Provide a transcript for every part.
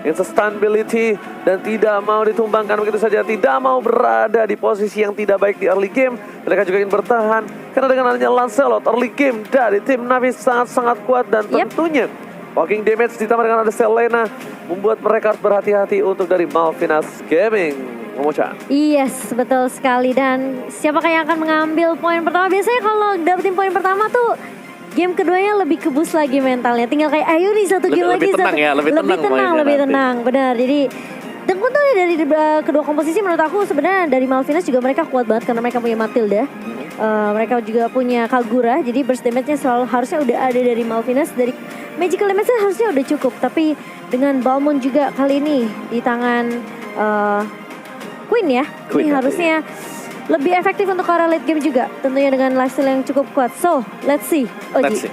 Insustainability dan tidak mau ditumbangkan begitu saja, tidak mau berada di posisi yang tidak baik di early game. Mereka juga ingin bertahan karena dengan adanya Lancelot early game dari tim Navi sangat-sangat kuat dan tentunya walking damage ditambah dengan ada Selena membuat mereka harus berhati-hati untuk dari Malvinas Gaming. Momocha. Yes, betul sekali. Dan siapakah yang akan mengambil poin pertama? Biasanya kalau dapetin poin pertama tuh game keduanya lebih kebus lagi mentalnya. Tinggal kayak ayo nih satu game lagi. Lebih tenang, benar. Jadi dan untungnya dari kedua komposisi menurut aku sebenarnya dari Malvinas juga mereka kuat banget karena mereka punya Matilda. Mereka juga punya Kagura, jadi burst damage-nya selalu harusnya udah ada dari Malvinas. Dari magical damage-nya harusnya udah cukup. Tapi dengan Balmond juga kali ini di tangan Queen ya. Ini harusnya lebih efektif untuk arah late game juga. Tentunya dengan lifesteal yang cukup kuat. So, let's see. Oji.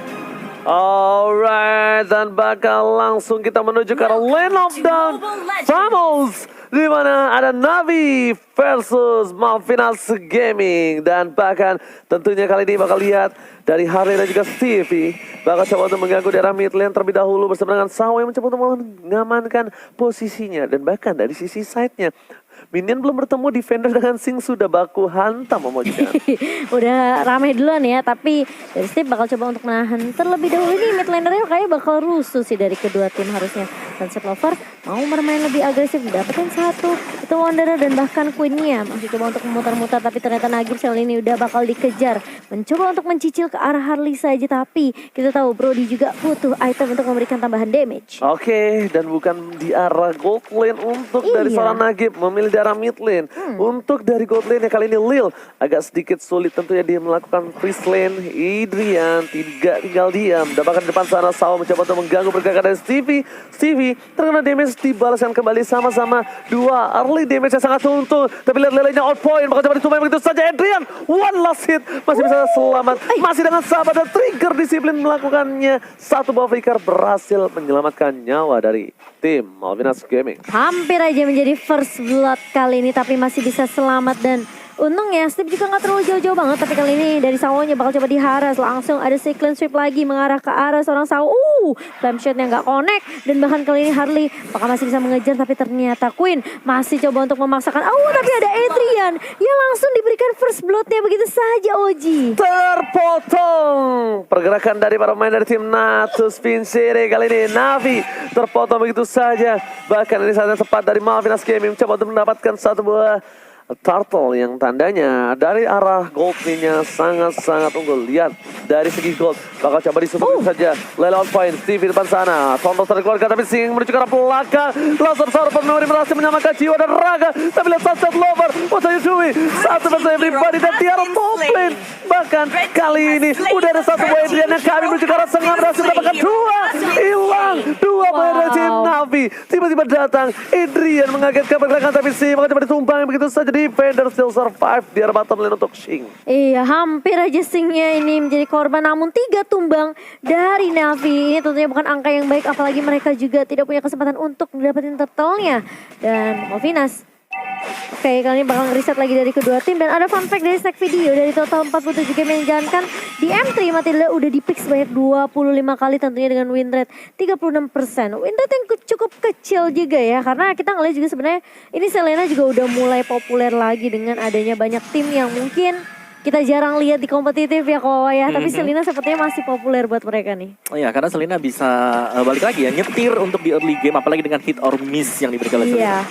Alright, dan bakal langsung kita menuju ke arah lane of down Famos, di mana ada Navi versus Malvinas Gaming. Dan bahkan tentunya kali ini bakal lihat dari Harley dan juga Stevie bakal coba untuk mengganggu daerah mid lane terlebih dahulu bersama dengan Sawa yang mencoba untuk mengamankan posisinya. Dan bahkan dari sisi side-nya minion belum bertemu, defender dengan Sing sudah baku hantam Momocha. Udah ramai duluan ya, tapi dari Steve bakal coba untuk menahan terlebih dahulu. Ini mid lanernya kayaknya bakal rusuh sih dari kedua tim harusnya. Sunset Lover mau bermain lebih agresif, mendapatkan satu. Itu Wanderer dan bahkan Queen-nya masih coba untuk memutar-mutar, tapi ternyata Nagib kali ini udah bakal dikejar. Mencoba untuk mencicil ke arah Harley saja, tapi kita tahu Brody juga butuh item untuk memberikan tambahan damage. Oke, dan bukan di arah gold lane untuk dari seorang Nagib, memilih di arah mid lane. Untuk dari gold lane kali ini Lil agak sedikit sulit tentunya dia melakukan freeze lane. Adrian tinggal diam. Dan bahkan di depan sana Sawa mencoba untuk mengganggu pergerakan dari Stevie terkena damage, dibalaskan kembali sama-sama dua early damage yang sangat untung. Tapi lihat Lelenya out point, bakal coba ditumbang begitu saja. Adrian one last hit masih bisa selamat, masih dengan sabar dan trigger disiplin melakukannya. Satu buah flicker berhasil menyelamatkan nyawa dari tim Malvinas Gaming. Hampir aja menjadi first blood kali ini, tapi masih bisa selamat. Dan untung ya, Steve juga gak terlalu jauh-jauh banget. Tapi kali ini dari Sawanya bakal coba diharas. Langsung ada cyclone sweep lagi mengarah ke arah seorang Sawa. Flame shotnya gak connect. Dan bahkan kali ini Harley bakal masih bisa mengejar. Tapi ternyata Queen masih coba untuk memaksakan. Tapi ada Adrian yang langsung diberikan first bloodnya begitu saja, Oji. Terpotong pergerakan dari para pemain dari tim Natus Vincere. Kali ini Navi terpotong begitu saja. Bahkan ini saatnya tepat dari Malvinas Gaming mencoba untuk mendapatkan satu buah turtle yang tandanya dari arah gold nya sangat-sangat unggul. Lihat dari segi gold bakal coba disupport saja. Lelot point Stevie depan sana, Tontos terkeluarga tapi Sing menuju ke arah belakang. Laser Saur Pernuri berhasil menyamakan jiwa dan raga. Tapi lihat Sunset Lover, what are you doing? Satu versus everybody dan Tiara top lane. Bahkan kali ini udah ada satu buah Adrian yang kami menuju ke arah Sengam berhasil mendapatkan dua. Hilang dua buah dari tim Navi. Tiba-tiba datang Adrian mengagetkan pergerakan tapi Sing bakal coba ditumbang begitu saja. Defender still survive di arah bottom lane untuk Sing. Iya, hampir aja Singnya ini menjadi korban, namun 3 tumbang dari Navi. Ini tentunya bukan angka yang baik, apalagi mereka juga tidak punya kesempatan untuk mendapatkan turtle-nya. Dan Malvinas oke, kali ini bakal ngereset lagi dari kedua tim. Dan ada fun fact dari snack video, dari total 47 game yang dijalankan di M3, Matilda udah di-pick sebanyak 25 kali, tentunya dengan win rate 36%. Win rate yang cukup kecil juga ya, karena kita ngeliat juga sebenarnya ini Selena juga udah mulai populer lagi dengan adanya banyak tim yang mungkin kita jarang lihat di kompetitif ya Kowa ya. Tapi Selena sepertinya masih populer buat mereka nih. Oh ya, karena Selena bisa balik lagi ya, nyetir untuk di early game, apalagi dengan hit or miss yang diberikan oleh Selena.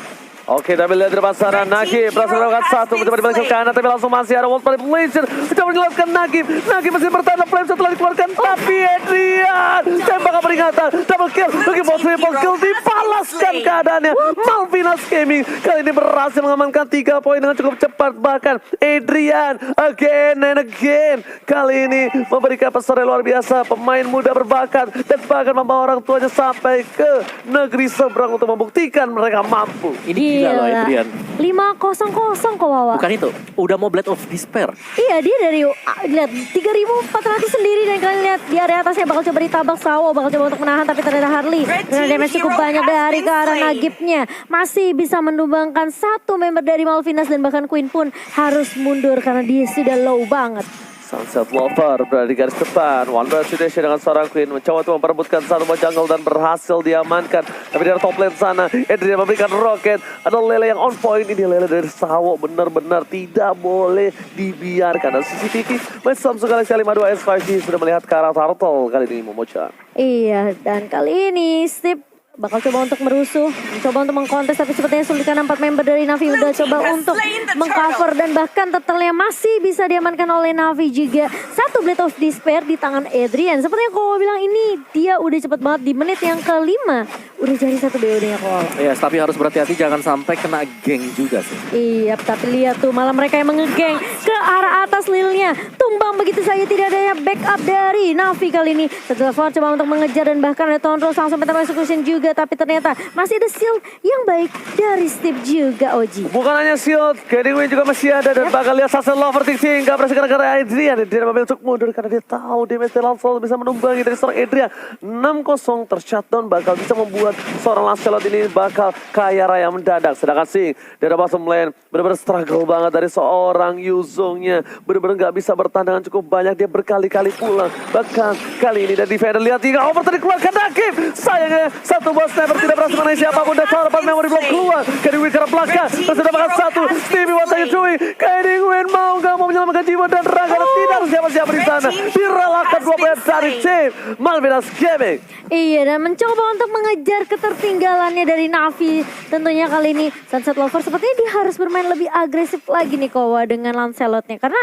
Oke, tapi lihat di depan sana Nagib berhasil melakukan satu, mencoba dibalik ke kanan, tapi langsung masih ada World Manipulation. Mencoba menyelamatkan Nagib masih bertahan, flame setelah dikeluarkan, tapi Adrian tembakan peringatan, double kill, lagi mau triple kill, dibalaskan keadaannya. Malvinas Gaming kali ini berhasil mengamankan 3 poin dengan cukup cepat. Bahkan Adrian again and again kali ini memberikan pesan yang luar biasa, pemain muda berbakat dan bahkan membawa orang tuanya sampai ke negeri seberang untuk membuktikan mereka mampu. Ini gila loh Adrian. 5-0-0 kok Wawa. Bukan itu, udah mau Blade of Despair. Iya, dia dari lihat 3.400 sendiri. Dan kalian lihat di area atasnya bakal coba ditabak Sawo, bakal coba untuk menahan, tapi ternyata Harley dengan damage cukup banyak dari ke arah Nagibnya masih bisa mendumbangkan satu member dari Malvinas. Dan bahkan Queen pun harus mundur karena dia sudah low banget. Sunset Lover berada di garis depan. One ball situation dengan seorang Queen. Mencoba untuk memperebutkan satu buah jungle dan berhasil diamankan. Tapi dari top lane sana, Adrian memberikan roket. Ada Lele yang on point. Ini Lele dari Sawo. Benar-benar tidak boleh dibiarkan. Dan CCTV, Mas Samsung Galaxy A52 S5G sudah melihat ke arah Turtle kali ini Momocha. Iya, dan kali ini Steve bakal coba untuk merusuh, mencoba untuk mengkontes, tapi sepertinya sulit karena 4 member dari Navi udah coba untuk mengcover dan bahkan turtle-nya masih bisa diamankan oleh Navi juga. Satu Blade of Despair di tangan Adrian. Sepertinya Kowa bilang ini dia udah cepet banget di menit yang kelima. Udah jadi satu BOD-nya Kowa. Iya, tapi harus berhati-hati jangan sampai kena geng juga sih. Iya, tapi lihat tuh malah mereka yang mengegeng ke arah atas lilnya. Tumbang begitu saja, tidak ada backup dari Navi kali ini. Setelah Ford coba untuk mengejar dan bahkan ada Tondros langsung Petal Execution juga. Tapi ternyata masih ada shield yang baik dari Steve juga, Oji. Bukan hanya shield, Gading Win juga masih ada. Dan bakal lihat Sunset Lover ting-ting. Gak berhasil gara-gara Adrian. Adrian memilih untuk mundur karena dia tahu damage dari Lancelot bisa menumbangi dari seorang Adrian. 6-0 tershutdown bakal bisa membuat seorang Lancelot ini bakal kaya raya mendadak. Sedangkan Sing dari bottom lane benar-benar struggle banget dari seorang Yuzongnya. Benar-benar gak bisa bertahan dengan cukup banyak. Dia berkali-kali pulang. Bahkan kali ini dari defender lihat 3 over tadi keluarkan Nakif. Sayangnya satu bos sniper tidak berhasil mengenai siapapun dan seorang memory block keluar. Gading Win ke arah belakang. Terus mendapatkan satu. Stevie what are you doing? Gading Win mau gak mau menyelamatkan jiwa dan raga. Tidak ada siapa-siapa di sana. Direlakan 2 poin dari tim Malvinas Gaming. Iya, dan mencoba untuk mengejar ketertinggalannya dari Navi. Tentunya kali ini Sunset Lover sepertinya dia harus bermain lebih agresif lagi nih Kowa dengan Lancelotnya. Karena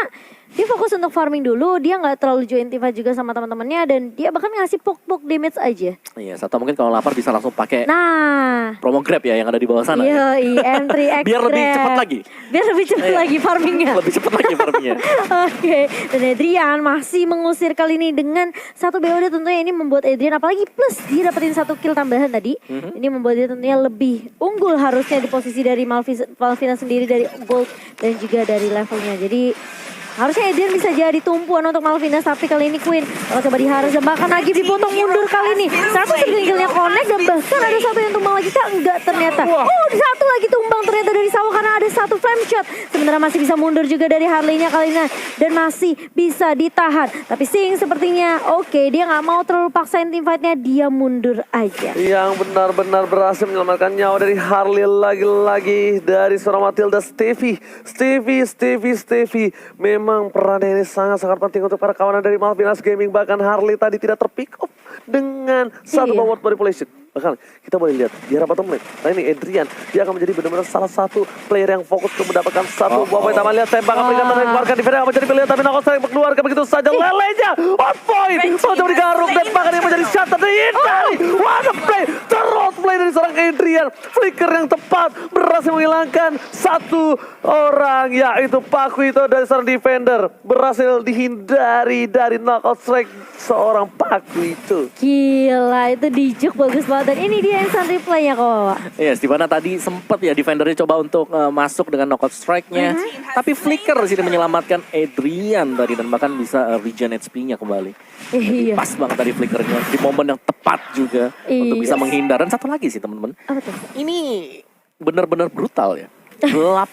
dia fokus untuk farming dulu, dia nggak terlalu join tifa juga sama teman-temannya dan dia bahkan ngasih poke-poke damage aja. Iya, atau mungkin kalau lapar bisa langsung pakai Nah, promo Grab ya yang ada di bawah sana. iya, M3 X Biar lebih cepat lagi. Biar lebih cepat Iya. lagi farmingnya. Lebih cepat lagi farmingnya. Oke, dan Adrian masih mengusir kali ini dengan satu BOD. Tentunya ini membuat Adrian apalagi plus dia dapetin satu kill tambahan tadi. Ini membuat dia tentunya lebih unggul harusnya di posisi dari Malvina sendiri dari gold dan juga dari levelnya. Jadi harusnya Adrian bisa jadi tumpuan untuk Malvinas, tapi kali ini Queen kalau coba diharus dan bahkan lagi dipotong mundur kali ini. Satu skill-skillnya connect dan bahkan ada satu yang tumbang lagi kak, enggak ternyata. Oh, satu lagi tumbang ternyata dari Sawo karena ada satu flame shot. Sementara masih bisa mundur juga dari Harley-nya kali ini dan masih bisa ditahan. Tapi Sing sepertinya oke, dia nggak mau terlalu paksain team fight-nya, dia mundur aja. Yang benar-benar berhasil menyelamatkan nyawa dari Harley lagi-lagi dari seorang Matilda Stevie. Stevie. Memang perannya ini sangat-sangat penting untuk para kawanan dari Malvinas Gaming. Bahkan Harley tadi tidak terpick up dengan satu forward manipulation. Bahkan kita boleh lihat di arah bottom lane. Nah ini Adrian, dia akan menjadi benar-benar salah satu player yang fokus untuk mendapatkan satu buah poin. Kita lihat tembakan peringatan dari keluarkan defender yang menjadi pilihan. Tapi Nakos sering keluarkan begitu saja. Lelenya on point. Coba digaruk dan bahkan yang menjadi shutter dari Indari. What a play. Terus play dari seorang Adrian. Flicker yang tepat berhasil menghilangkan satu orang. Yaitu Paku itu dari seorang defender. Berhasil dihindari dari knockout strike seorang Paku itu. Gila, itu dijuk bagus banget. Dan ini dia instant replay-nya kok. Yes, di mana tadi sempat ya defendernya coba untuk masuk dengan knockout strike-nya. Tapi Flicker di sini menyelamatkan Adrian tadi dan bahkan bisa regen HP-nya kembali. Iya. Pas banget tadi Flickernya di momen yang tepat juga untuk bisa menghindar. Dan satu lagi sih teman-teman. Apa tuh? Ini benar-benar brutal ya. 18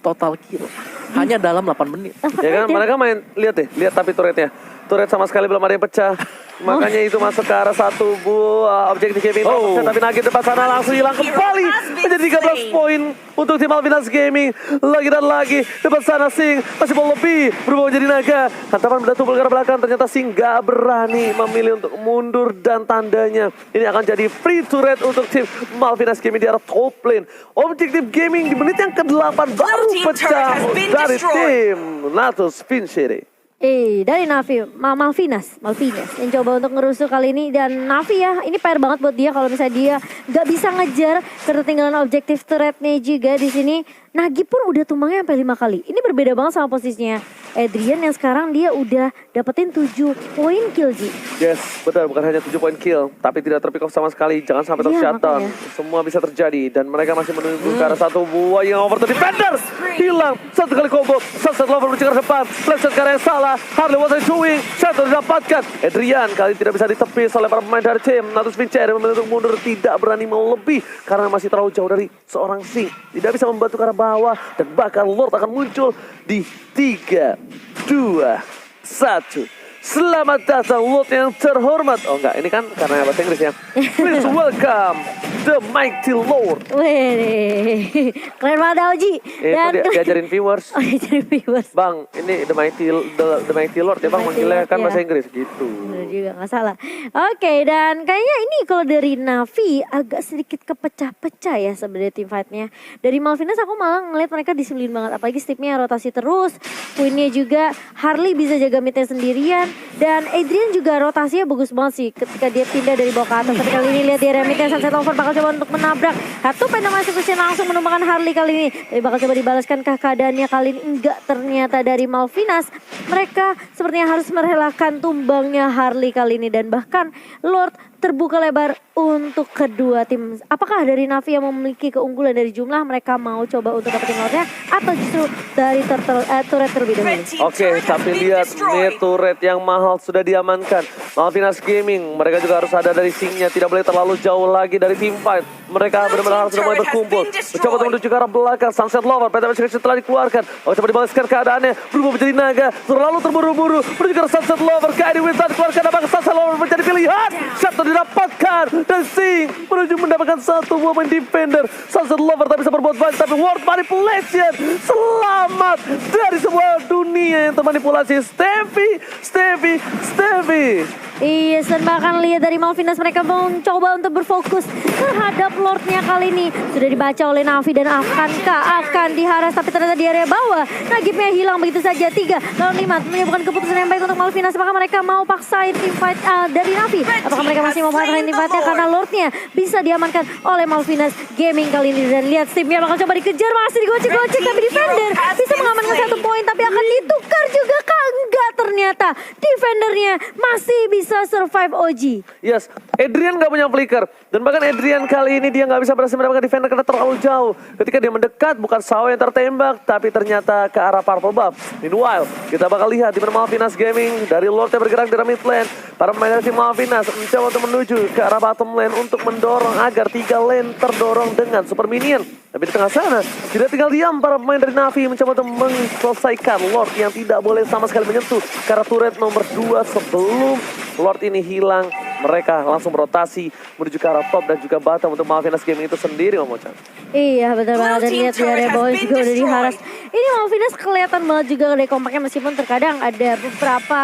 total kill. Hanya dalam 8 menit. Ya kan, mereka main, lihat deh, lihat tapi turretnya. Turret sama sekali belum ada yang pecah. Makanya itu masuk ke arah satu buah objektif gaming. Tapi Nugget depan sana langsung hilang kembali. Menjadi 13 poin untuk tim Malvinas Gaming. Lagi dan lagi. Depan sana Sing masih mau lebih. Berubah menjadi naga. Hantaman benda tumpul ke arah belakang. Ternyata Sing gak berani memilih untuk mundur. Dan tandanya ini akan jadi free turret untuk tim Malvinas Gaming di arah top lane. Objektif gaming di menit yang ke-8 baru pecah dari tim Natus Vincere. Dari Navi, Malvinas yang coba untuk ngerusuh kali ini. Dan Navi ya, ini PR banget buat dia kalau misalnya dia gak bisa ngejar ketertinggalan objektif turretnya juga di sini. Nagi pun udah tumbangnya sampai 5 kali. Ini berbeda banget sama posisinya Adrian yang sekarang dia udah dapetin 7 poin kill, Ji. Yes, benar, bukan hanya 7 poin kill, tapi tidak terpick off sama sekali. Jangan sampai tershutdown. Semua bisa terjadi dan mereka masih menunggu ke arah satu buah yang over the defender. Hilang satu kali combo. Sunset Lover mencegah depan. Left shot ke arah yang salah. Harley what are you doing? Satu didapatkan. Adrian kali tidak bisa ditepis oleh para pemain dari tim Natus Vincere, memilih untuk mundur, tidak berani mau lebih karena masih terlalu jauh dari seorang Sing. Tidak bisa membantu ke arah bawah dan bahkan Lord akan muncul di 3, 2, 1. Selamat datang Lord yang terhormat. Oh enggak, ini kan karena bahasa Inggris ya. Please welcome the mighty Lord. Wih, keren banget Oji. Itu diajarin viewers. Oh, diajarin viewers. Bang, ini the mighty Lord ya bang, manggilnya kan Lord, bahasa ya. Inggris gitu. Bener juga, gak salah. Oke, dan kayaknya ini kalau dari Navi agak sedikit kepecah-pecah ya sebenarnya team fight-nya. Dari Malvinas aku malah ngeliat mereka disiplin banget. Apalagi Steve-nya rotasi terus. Queen-nya juga, Harley bisa jaga mid-nya sendirian. Dan Adrian juga rotasinya bagus banget sih ketika dia pindah dari bawah ke atas. Tapi kali ini lihat dia remit-nya Sunset Lover bakal coba untuk menabrak. Satu Phantom Execution langsung menumbangkan Harley kali ini. Tapi bakal coba dibalaskankah keadaannya kali ini? Enggak, ternyata dari Malvinas. Mereka sepertinya harus merelakan tumbangnya Harley kali ini. Dan bahkan Lord terbuka lebar untuk kedua tim. Apakah dari Navi yang memiliki keunggulan dari jumlah mereka mau coba untuk dapetin Lordnya atau justru dari turret terlebih dahulu? Oke, tapi lihat mid turret yang mahal sudah diamankan. Malvinas Gaming, mereka juga harus ada dari singnya, tidak boleh terlalu jauh lagi dari team fight. Mereka benar-benar harus sudah mulai berkumpul. Mencoba untuk menuju ke arah belakang. Sunset Lover, Phantom Execution telah dikeluarkan. Oh, coba dibalaskan keadaannya, berubah menjadi naga, terlalu terburu-buru menuju ke arah Sunset Lover. Kaidi Winston dikeluarkan, apakah Sunset Lover menjadi pilihan? Shot didapatkan dan Sing menuju mendapatkan satu buah main defender. Sunset Lover tak bisa berbuat banyak, tapi Ward Manipulation selamat dari sebuah dunia yang termanipulasi. Stevie. Iya, dan bahkan lihat dari Malvinas mereka mau coba untuk berfokus terhadap Lordnya kali ini. Sudah dibaca oleh Navi dan akan diharas, tapi ternyata di area bawah. Nagibnya hilang begitu saja, 3 lawan 5. Tentunya bukan keputusan yang baik untuk Malvinas. Apakah mereka mau paksain team fight dari Navi? Apakah mereka masih mau paksain team fightnya karena Lordnya bisa diamankan oleh Malvinas Gaming kali ini. Dan lihat Steam-nya bakal coba dikejar, masih digocek-gocek, tapi defender bisa mengamankan 1 poin, tapi akan ditukar juga kah? Enggak, ternyata defendernya masih bisa survive Oji. Yes, Adrian gak punya flicker. Dan bahkan Adrian kali ini dia gak bisa berhasil mendapatkan defender karena terlalu jauh. Ketika dia mendekat, bukan Sao yang tertembak, tapi ternyata ke arah Purple Buff. Meanwhile, kita bakal lihat di mana Malvinas Gaming dari Lord yang bergerak di mid lane. Para pemain dari tim Malvinas mencoba untuk menuju ke arah bottom lane untuk mendorong agar 3 lane terdorong dengan super minion. Tapi di tengah sana, tidak tinggal diam para pemain dari Navi mencoba untuk menyelesaikan Lord yang tidak boleh sama sekali menyentuh karena turret nomor 2 sebelum Lord ini hilang. Mereka langsung berotasi menuju ke arah top dan juga bottom untuk Malvinas Gaming itu sendiri, Om Ocha. Iya, betul banget. Dan lihat di area bawah juga udah diharas. Ini Malvinas kelihatan banget juga dari kompaknya, meskipun terkadang ada beberapa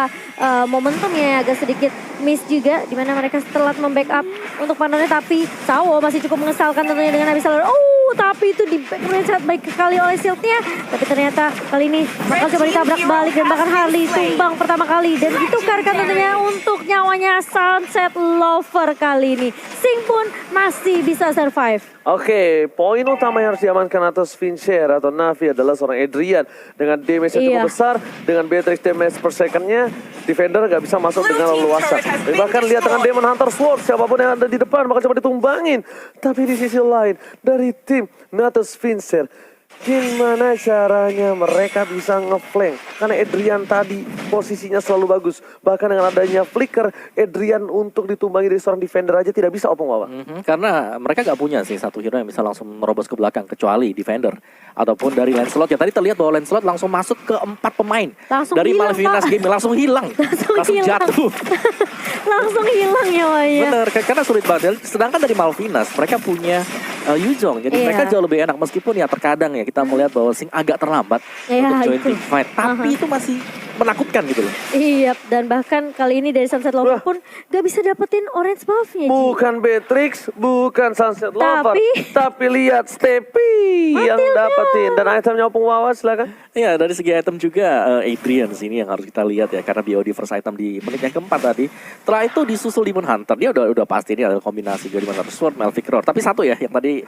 momentumnya yang agak sedikit miss juga, di mana mereka telat membackup untuk partnernya, tapi Sao masih cukup mengesalkan tentunya dengan habis salur. Tapi itu di back baik sekali oleh shieldnya, tapi ternyata kali ini bakal coba ditabrak balik dan bahkan Harley tumbang pertama kali dan ditukarkan tentunya untuk nyawanya Sunset Lover kali ini. Sing pun masih bisa survive. Oke, poin utama yang harus diamankan atas Fincher atau Navi adalah seorang Adrian dengan damage yang cukup besar, dengan Beatrix damage per secondnya, defender gak bisa masuk dengan leluasa. Dan bahkan lihat dengan Demon Hunter Sword, siapapun yang ada di depan bakal coba ditumbangin. Tapi di sisi lain, dari tim Natus Fincher, gimana caranya mereka bisa ngeflank? Karena Adrian tadi posisinya selalu bagus. Bahkan dengan adanya flicker, Adrian untuk ditumbangi dari seorang defender aja tidak bisa opung Wawa. Karena mereka gak punya sih satu hero yang bisa langsung merobos ke belakang kecuali defender ataupun dari Lancelot ya. Tadi terlihat bahwa Lancelot langsung masuk ke 4 pemain Langsung dari hilang, Malvinas Pak. Gaming, langsung hilang, langsung hilang. jatuh. Langsung hilang nyawanya. Bener, karena sulit banget. Sedangkan dari Malvinas mereka punya Yuzong, jadi mereka jauh lebih enak meskipun ya terkadang ya kita melihat bahwa Sing agak terlambat untuk join team fight, tapi itu masih menakutkan gitu loh. Iya, dan bahkan kali ini dari Sunset Lover pun gak bisa dapetin orange buff-nya. Bukan Beatrix, bukan Sunset Lover, tapi lihat Stepi yang dapetin. Dan itemnya opung Wawa, silakan. Iya, dari segi item juga Adrian sini yang harus kita lihat ya, karena BOD first item di menit yang keempat tadi. Setelah itu disusul Demon Hunter, dia udah pasti ini adalah kombinasi Demon Hunter Sword, Melvic Roar. Tapi satu ya, yang tadi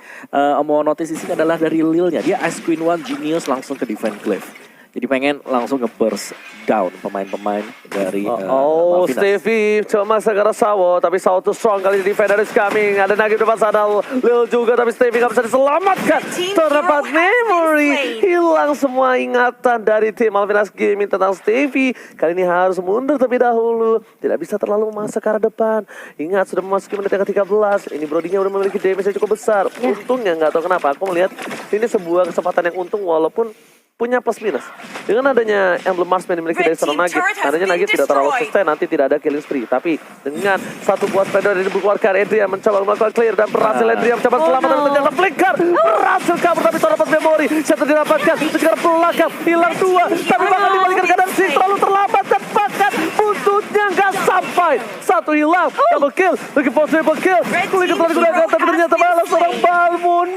mau notice di sini adalah dari Lil-nya, dia Ice Queen One Genius langsung ke Divine Glaive. Jadi pengen langsung nge-burst down pemain-pemain dari Malvinas. Stevie cuma segera Sawo, tapi Sawo too strong kali ini, defender is coming. Ada Nagib depan sana, Lil juga, tapi Stevie gak bisa diselamatkan. Terdapat memory, hilang semua ingatan dari tim Malvinas Gaming tentang Stevie. Kali ini harus mundur terlebih dahulu, tidak bisa terlalu masuk ke arah depan. Ingat, sudah memasuki menit yang ke-13, ini Brodinya udah memiliki damage yang cukup besar. Untungnya, gak tahu kenapa, aku melihat ini sebuah kesempatan yang untung walaupun punya plus minus. Dengan adanya emblem marksman dimiliki dari seorang Nugget, tandanya Nugget tidak terlalu sustain, nanti tidak ada killing spree. Tapi dengan satu buah spender yang dikeluarkan, Adrian mencoba melakukan clear dan berhasil. Adrian mencoba selamat dan ternyata flicker. Berhasil kabur tapi terdapat memori. Satu didapatkan, sekarang belakang, hilang 2. Tapi bahkan dibalikan keadaan Sing terlalu terlambat dan bahkan buntutnya nggak sampai. Satu hilang, double kill, lagi for triple kill. Kulit telah digunakan tapi ternyata malah seorang Balmun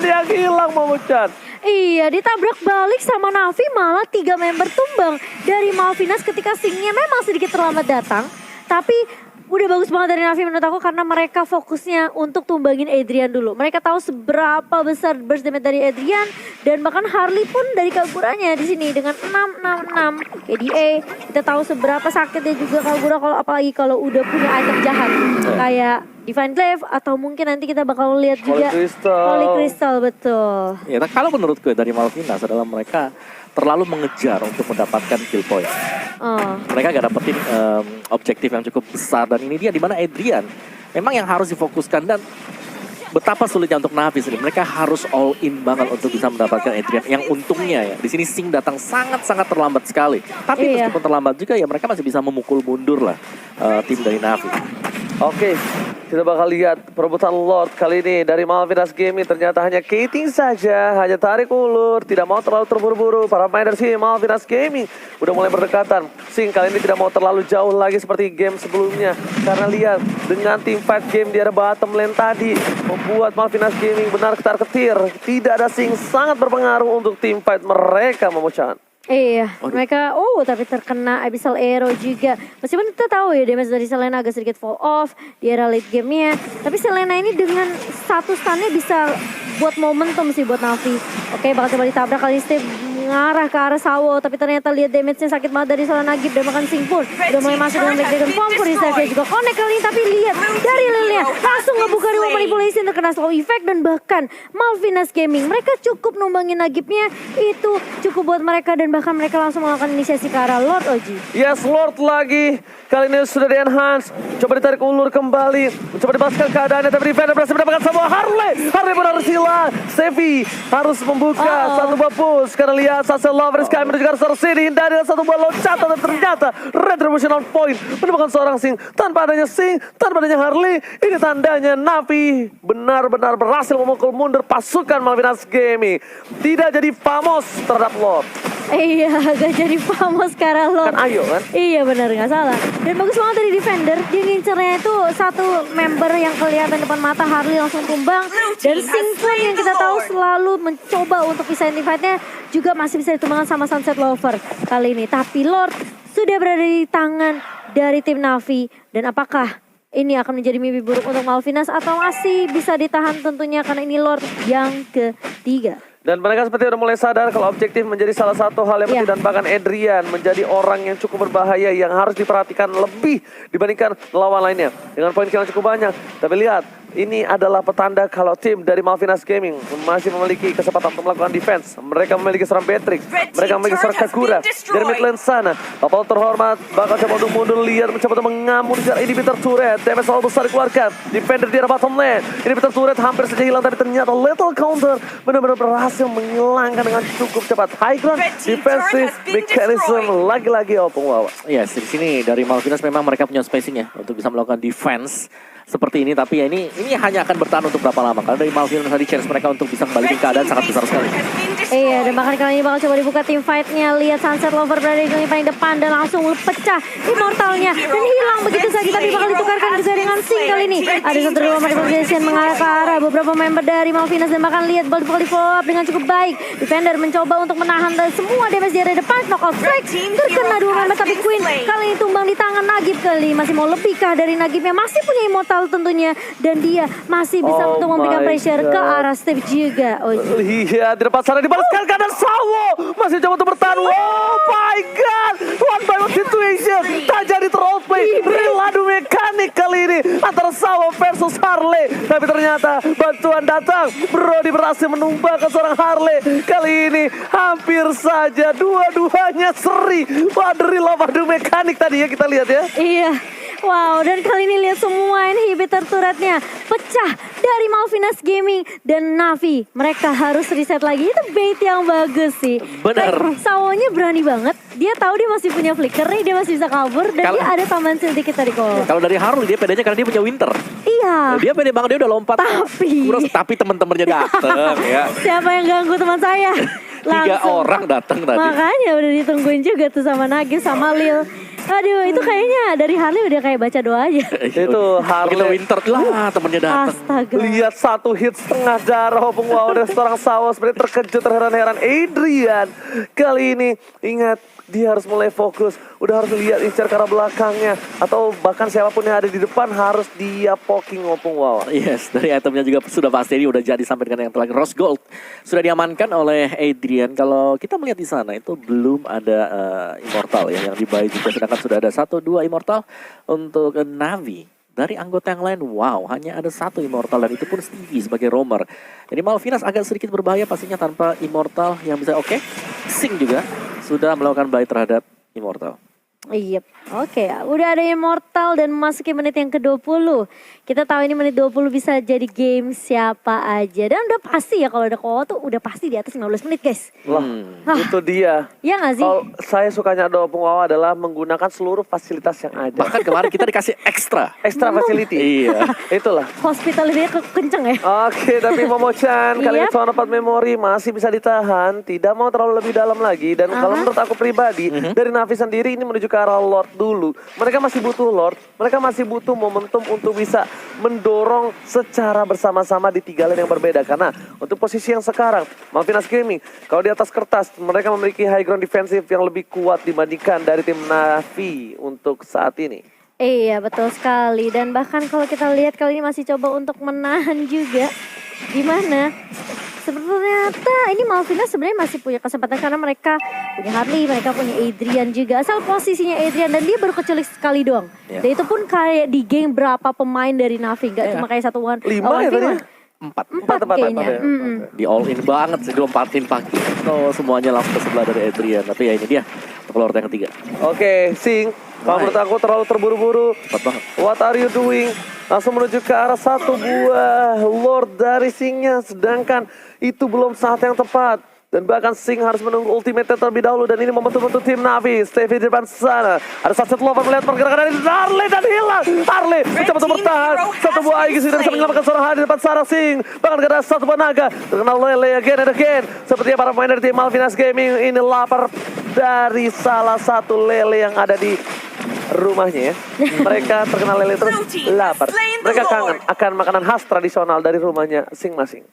yang hilang Momochan. Iya, ditabrak balik sama Navi, malah 3 member tumbang dari Malvinas ketika Singnya memang sedikit terlambat datang. Tapi udah bagus banget dari Navi menurut aku karena mereka fokusnya untuk tumbangin Adrian dulu. Mereka tahu seberapa besar burst damage dari Adrian dan bahkan Harley pun dari Kaguranya di sini dengan 666 KDA. Kita tahu seberapa sakitnya juga Kagura kalau apalagi kalau udah punya item jahat kayak Divine Glaive atau mungkin nanti kita bakal lihat juga Holy Crystal, betul. Ya, kalau menurutku dari Malvinas adalah mereka terlalu mengejar untuk mendapatkan kill point. Mereka gak dapetin objektif yang cukup besar dan ini dia di mana Adrian memang yang harus difokuskan dan betapa sulitnya untuk Navi ini. Mereka harus all in banget untuk bisa mendapatkan Adrian yang untungnya ya di sini Sing datang sangat-sangat terlambat sekali. Tapi meskipun terlambat juga ya mereka masih bisa memukul mundur lah tim dari Navi. Oke, kita bakal lihat perebutan Lord kali ini dari Malvinas Gaming. Ternyata hanya Kating saja, hanya tarik ulur, tidak mau terlalu terburu-buru. Para pemain dari sini Malvinas Gaming udah mulai berdekatan. Sing kali ini tidak mau terlalu jauh lagi seperti game sebelumnya. Karena lihat dengan team fight game di area bottom lane tadi membuat Malvinas Gaming benar ketar-ketir. Tidak ada Sing sangat berpengaruh untuk team fight mereka, Momochan. Iya, mereka tapi terkena Abyssal Arrow juga. Meskipun kita tahu ya damage dari Selena agak sedikit fall off di era late game-nya. Tapi Selena ini dengan satu stunnya bisa buat momentum sih buat Navi. Oke, bakal coba ditabrak kali Steve mengarah ke arah Sawo. Tapi ternyata lihat damage-nya sakit banget dari Selena Nagib dan bahkan Sing pun udah mulai masuk dengan Black Dragon Form for Reserve juga connect kali ini. Tapi lihat dari Lilia langsung ngebuka Reward Manipulation terkena slow effect dan bahkan Malvinas Gaming mereka cukup numbangin Nagibnya itu cukup buat mereka dan bahkan mereka langsung melakukan inisiasi ke arah Lord Oji. Yes, Lord lagi. Kali ini sudah di-enhance. Coba ditarik ulur kembali. Mencoba dibaskan keadaannya. Tapi Defender berhasil mendapatkan sebuah Harley. Harley benar sila. Sevi harus membuka satu buah push. Karena lihat Sunset Lovers kami juga harus tersini. Hindari satu buah loncatan. Dan ternyata Retribution on point. Menemukan seorang Sing. Tanpa adanya Sing. Tanpa adanya Harley. Ini tandanya Navi benar-benar berhasil memukul mundur pasukan Malvinas Gaming. Tidak jadi famos terhadap Lord. Iya, gak jadi famos karena Lord. Kan ayo kan? Iya benar, gak salah. Dan bagus banget dari Defender, dia ngincernya itu satu member yang kelihatan depan mata, Harley langsung tumbang. Dan Sing pun yang kita tahu selalu mencoba untuk bisa fight-nya juga masih bisa ditumbangkan sama Sunset Lover kali ini. Tapi Lord sudah berada di tangan dari tim Navi. Dan apakah ini akan menjadi mimpi buruk untuk Malvinas atau masih bisa ditahan tentunya karena ini Lord yang ketiga. Dan mereka seperti udah mulai sadar kalau objektif menjadi salah satu hal yang penting dan bahkan Adrian menjadi orang yang cukup berbahaya yang harus diperhatikan lebih dibandingkan lawan lainnya. Dengan poin kill yang cukup banyak. Tapi lihat, ini adalah petanda kalau tim dari Malvinas Gaming masih memiliki kesempatan untuk melakukan defense. Mereka memiliki seorang Beatrix, mereka memiliki seorang Kagura dari mid lane sana. Kapal terhormat bakal coba untuk mundur, lihat mencoba untuk mengamur di inhibitor turret. Damage selalu besar dikeluarkan. Defender di arah bottom lane. Inhibitor turret hampir saja hilang tapi ternyata little counter benar-benar berhasil menghilangkan dengan cukup cepat. High ground defensive mechanism lagi-lagi Opung Wawa. Yes, di sini dari Malvinas memang mereka punya spacing ya untuk bisa melakukan defense seperti ini, tapi ya ini hanya akan bertahan untuk berapa lama karena dari Malvinas tadi chance mereka untuk bisa kembalikan keadaan sangat besar sekali. Iya, dan bahkan kali ini bakal coba dibuka tim fight-nya. Lihat Sunset Lover berada di lini paling depan dan langsung pecah immortalnya dan hilang begitu saja, tapi bakal ditukarkan juga dengan Sing kali ini. Ada satu Reward Manipulation mengarah ke arah beberapa member dari Malvinas dan bahkan lihat bakal di follow up dengan cukup baik. Defender mencoba untuk menahan semua damage di area depan. Knockout strike terkena 2 member tapi Queen kali ini tumbang di tangan Nagib. Kali ini masih mau lebihkah dari Nagibnya, masih punya immortal tentunya dan dia masih bisa untuk memberikan pressure ke arah Steve juga. Iya, di depan sana dibalaskan keadaan Sawo masih coba untuk bertahan. Oh my god, one by one situation tak jadi terroleplay. Reladu mekanik kali ini antara Sawo versus Harley, tapi ternyata bantuan datang. Brody berhasil menumbangkan seorang Harley. Kali ini hampir saja dua-duanya seri. Wah, dari adu mekanik tadi ya kita lihat ya. Iya, Wow, dan kali ini lihat semua inhibitor turretnya pecah dari Malvinas Gaming dan Navi. Mereka harus reset lagi. Itu bait yang bagus sih. Bener. Sawonya berani banget. Dia tahu dia masih punya flicker nih, dia masih bisa kabur dan dia ada taman sedikit tadi kok. Kalau dari Harul dia pedenya karena dia punya Winter. Iya. Dia pede banget, dia udah lompat. Tapi teman-temannya dateng ya. Siapa yang ganggu teman saya? 3 orang datang tadi. Makanya udah ditungguin juga tuh sama Nagib sama Lil. Aduh, itu kayaknya dari Harley udah kayak baca doa aja. Itu Harley Harley. Winter lah temennya datang. Astaga. Lihat 1 hit setengah darah Opung Wow dan seorang Sawo seperti terkejut terheran-heran. Adrian kali ini ingat dia harus mulai fokus. Udah harus lihat incar ke arah belakangnya. Atau bahkan siapapun yang ada di depan harus dia poking Opung Wow. Yes, dari itemnya juga sudah pasti ini udah jadi sampai dengan yang terakhir. Rose Gold sudah diamankan oleh Adrian. Kalau kita melihat di sana itu belum ada Immortal ya yang dibuy juga. Sedangkan sudah ada 1-2 Immortal untuk Navi. Dari anggota yang lain, wow, hanya ada 1 Immortal dan itu pun Stevie sebagai roamer. Jadi Malvinas agak sedikit berbahaya pastinya tanpa Immortal yang bisa oke. Sing juga sudah melakukan buy terhadap Immortal. Iya, oke. Udah ada Immortal dan memasuki menit yang ke-20. Kita tahu ini menit 20 bisa jadi game siapa aja. Dan udah pasti ya kalau ada Kowo tuh udah pasti di atas 15 menit guys. Lah, itu dia. Iya gak sih? Kalau saya sukanya ada Opung Wow adalah menggunakan seluruh fasilitas yang ada. Bahkan kemarin kita dikasih ekstra. Extra facility. Iya. Itulah. Hospitality-nya kenceng ya. Oke, tapi Momo-chan kali ini Yap. soal 4 memori masih bisa ditahan. Tidak mau terlalu lebih dalam lagi. Dan kalau menurut aku pribadi, dari Navi sendiri ini menuju ke arah Lord dulu. Mereka masih butuh Lord. Mereka masih butuh momentum untuk bisa mendorong secara bersama-sama di 3 lane yang berbeda. Karena untuk posisi yang sekarang, Malvinas Gaming, kalau di atas kertas, mereka memiliki high ground defensif yang lebih kuat dibandingkan dari tim Navi untuk saat ini. Iya betul sekali. Dan bahkan kalau kita lihat kali ini masih coba untuk menahan juga. Gimana? Ternyata ini Malvinas sebenarnya masih punya kesempatan karena mereka punya Harley, mereka punya Adrian juga. Asal posisinya Adrian dan dia baru keculik sekali doang. Yeah. Dan itu pun kayak di game berapa pemain dari Navi, gak cuma kayak 1-1. 5 ya tadi? 4 kayaknya. ya? Di all in banget sih, dilompatin pakai. Oh, semuanya langsung ke sebelah dari Adrian. Tapi ya ini dia, untuk Lord yang ketiga. Oke, Sing. Kalau menurut aku terlalu terburu-buru. Cepat banget. What are you doing? Langsung menuju ke arah 1 buah Lord dari Singnya. Sedangkan itu belum saat yang tepat. Dan bahkan Sing harus menunggu ultimate terlebih dahulu. Dan ini momentum untuk tim Navi. Stevie di depan sana. Ada Sunset Lover melihat pergerakan dari Harley dan hilang. Harley mencoba untuk bertahan. 1 buah Aegis dan bisa menyelamatkan seorang Harley di depan sana Sing. Bahkan ada 1 buah naga. Terkenal Lele again and again. Sepertinya para pemain dari tim Malvinas Gaming ini lapar dari salah satu Lele yang ada di rumahnya ya. Mereka terkenal Lele terus lapar. Mereka kangen akan makanan khas tradisional dari rumahnya masing-masing.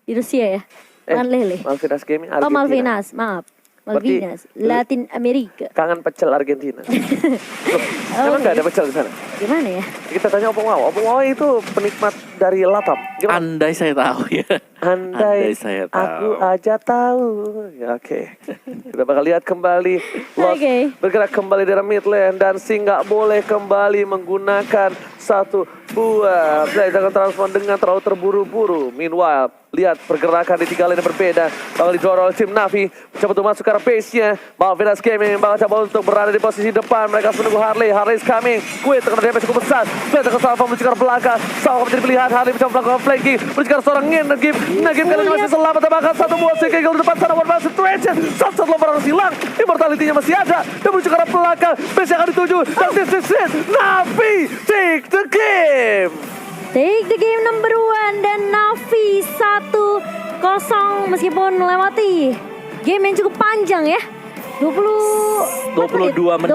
Di Rusia ya? Bukan Lele. Malvinas Gaming Argentina. Oh Malvinas, maaf. Malvinas, Latin Amerika. Kangen pecel Argentina. Loh, emang nggak ada pecel di sana? Gimana ya? Kita tanya Opung Wow. Opung Wow itu penikmat dari Latam. Gimana? Andai saya tahu ya. Andai saya aku tahu. aja tahu. Ya, oke. Kita bakal lihat kembali. Lost Oke. bergerak kembali dari mid lane. Dan Sing nggak boleh kembali menggunakan 1 buah Blaze akan transform dengan terlalu terburu-buru. Meanwhile, lihat pergerakan di 3 lane yang berbeda. Bakal didorong oleh tim Navi. Mencoba untuk masuk ke arah base-nya. Malvinas Gaming bakal coba untuk berada di posisi depan. Mereka harus menunggu Harley. Harley is coming. Quit terkena damage cukup besar. Blaze akan Salva menuju ke arah belakang. Salva menjadi pilihan. Harley mencoba melakukan flanking. Menuju ke arah seorang Nagib. Nagib kali ini masih selamat. Bahkan 1 buah single di depan sana. One man situation. Sunset Lover harus hilang. Immortality-nya masih ada. Dan menuju ke arah belakang. Base yang akan dituju. Dan this is it. Navi take the game. Take the game number 1 dan Navi 1-0 meskipun melewati game yang cukup panjang ya. 22 menit. 22 menit.